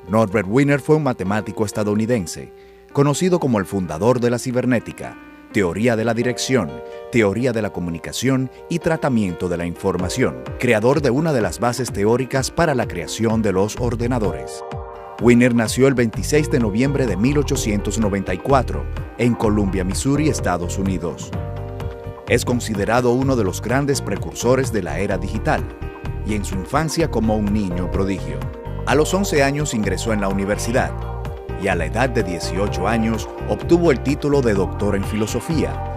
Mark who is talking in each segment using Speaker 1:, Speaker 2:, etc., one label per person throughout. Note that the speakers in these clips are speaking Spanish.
Speaker 1: Norbert Wiener fue un matemático estadounidense, conocido como el fundador de la cibernética, teoría de la dirección, teoría de la comunicación y tratamiento de la información, creador de una de las bases teóricas para la creación de los ordenadores. Wiener nació el 26 de noviembre de 1894 en Columbia, Missouri, Estados Unidos. Es considerado uno de los grandes precursores de la era digital y en su infancia como un niño prodigio. A los 11 años ingresó en la universidad y a la edad de 18 años obtuvo el título de doctor en filosofía.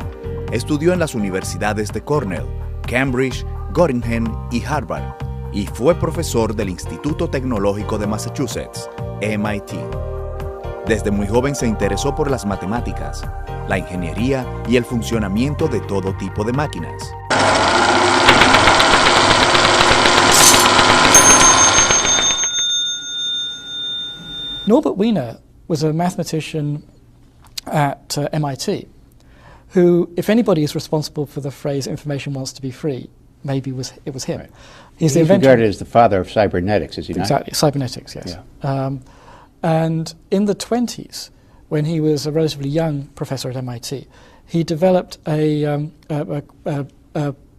Speaker 1: Estudió en las universidades de Cornell, Cambridge, Göttingen y Harvard y fue profesor del Instituto Tecnológico de Massachusetts, MIT. Desde muy joven se interesó por las matemáticas, la ingeniería y el funcionamiento de todo tipo de máquinas.
Speaker 2: Norbert Wiener was a mathematician at MIT who, if anybody is responsible for the phrase "information wants to be free," maybe it was him.
Speaker 3: Right.
Speaker 2: He's
Speaker 3: He's regarded as the father of cybernetics, is he not?
Speaker 2: Exactly, cybernetics, yes.
Speaker 3: Yeah.
Speaker 2: And in the 1920s, when he was a relatively young professor at MIT, he developed a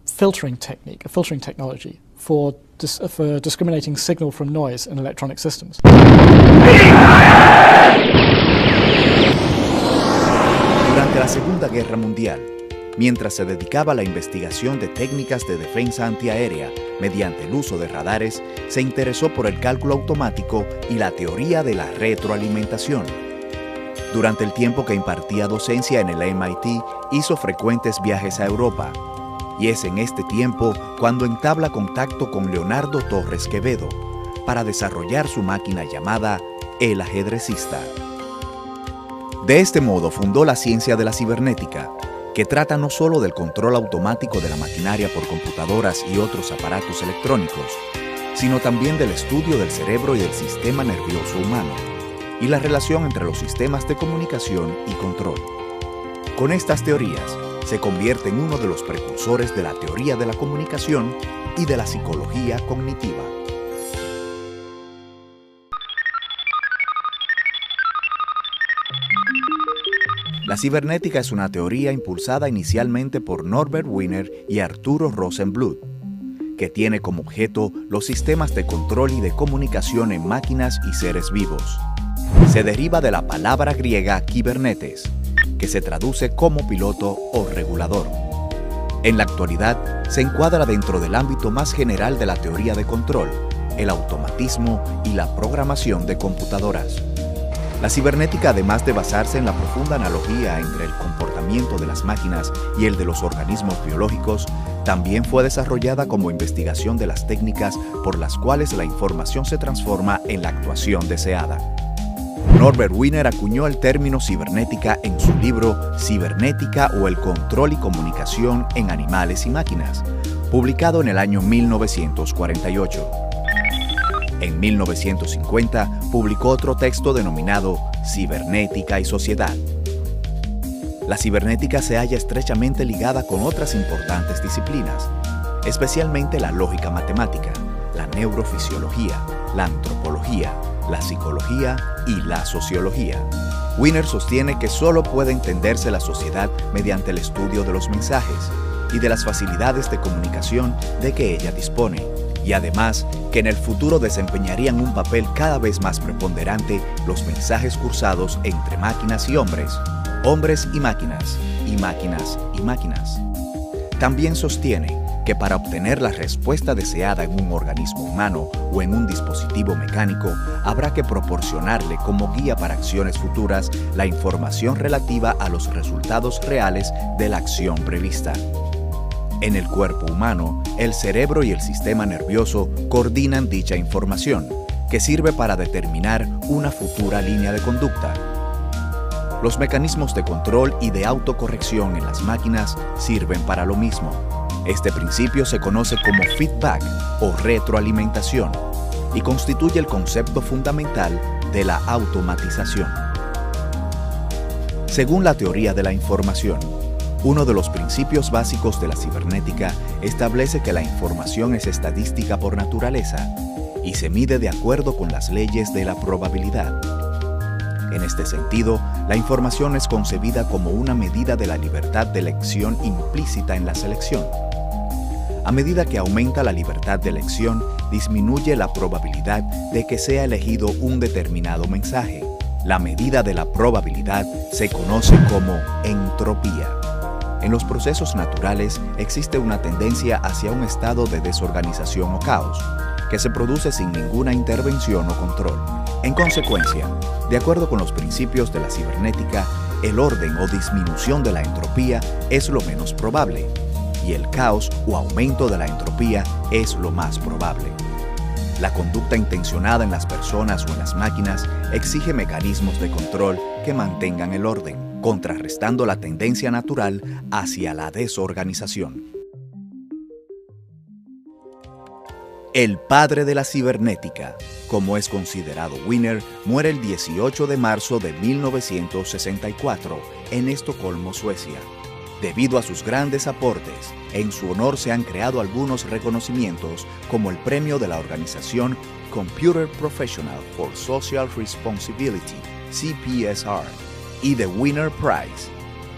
Speaker 2: filtering technique, a filtering technology for discriminating signal from noise in electronic systems.
Speaker 1: Durante la Segunda Guerra Mundial, mientras se dedicaba a la investigación de técnicas de defensa antiaérea mediante el uso de radares, se interesó por el cálculo automático y la teoría de la retroalimentación. Durante el tiempo que impartía docencia en el MIT, hizo frecuentes viajes a Europa, y es en este tiempo cuando entabla contacto con Leonardo Torres Quevedo para desarrollar su máquina llamada el ajedrecista. De este modo fundó la ciencia de la cibernética, que trata no solo del control automático de la maquinaria por computadoras y otros aparatos electrónicos, sino también del estudio del cerebro y del sistema nervioso humano, y la relación entre los sistemas de comunicación y control. Con estas teorías, se convierte en uno de los precursores de la teoría de la comunicación y de la psicología cognitiva. La cibernética es una teoría impulsada inicialmente por Norbert Wiener y Arturo Rosenbluth, que tiene como objeto los sistemas de control y de comunicación en máquinas y seres vivos. Se deriva de la palabra griega kibernetes, que se traduce como piloto o regulador. En la actualidad, se encuadra dentro del ámbito más general de la teoría de control, el automatismo y la programación de computadoras. La cibernética, además de basarse en la profunda analogía entre el comportamiento de las máquinas y el de los organismos biológicos, también fue desarrollada como investigación de las técnicas por las cuales la información se transforma en la actuación deseada. Norbert Wiener acuñó el término cibernética en su libro Cibernética o el control y comunicación en animales y máquinas, publicado en el año 1948. En 1950 publicó otro texto denominado Cibernética y Sociedad. La cibernética se halla estrechamente ligada con otras importantes disciplinas, especialmente la lógica matemática, la neurofisiología, la antropología, la psicología y la sociología. Wiener sostiene que solo puede entenderse la sociedad mediante el estudio de los mensajes y de las facilidades de comunicación de que ella dispone, y además que en el futuro desempeñarían un papel cada vez más preponderante los mensajes cursados entre máquinas y hombres, hombres y máquinas, y máquinas y máquinas. También sostiene que para obtener la respuesta deseada en un organismo humano o en un dispositivo mecánico, habrá que proporcionarle como guía para acciones futuras la información relativa a los resultados reales de la acción prevista. En el cuerpo humano, el cerebro y el sistema nervioso coordinan dicha información, que sirve para determinar una futura línea de conducta. Los mecanismos de control y de autocorrección en las máquinas sirven para lo mismo. Este principio se conoce como feedback o retroalimentación y constituye el concepto fundamental de la automatización. Según la teoría de la información, uno de los principios básicos de la cibernética establece que la información es estadística por naturaleza y se mide de acuerdo con las leyes de la probabilidad. En este sentido, la información es concebida como una medida de la libertad de elección implícita en la selección. A medida que aumenta la libertad de elección, disminuye la probabilidad de que sea elegido un determinado mensaje. La medida de la probabilidad se conoce como entropía. En los procesos naturales existe una tendencia hacia un estado de desorganización o caos, que se produce sin ninguna intervención o control. En consecuencia, de acuerdo con los principios de la cibernética, el orden o disminución de la entropía es lo menos probable, y el caos o aumento de la entropía es lo más probable. La conducta intencionada en las personas o en las máquinas exige mecanismos de control que mantengan el orden, contrarrestando la tendencia natural hacia la desorganización. El padre de la cibernética, como es considerado Wiener, muere el 18 de marzo de 1964 en Estocolmo, Suecia. Debido a sus grandes aportes, en su honor se han creado algunos reconocimientos como el premio de la organización Computer Professional for Social Responsibility, CPSR, y The Wiener Prize,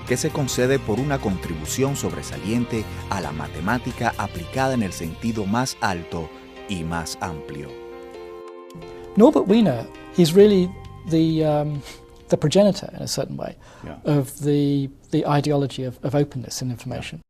Speaker 1: que se concede por una contribución sobresaliente a la matemática aplicada en el sentido más alto y más amplio.
Speaker 2: Norbert Wiener, he's really the progenitor, in a certain way, of the ideology of openness in information.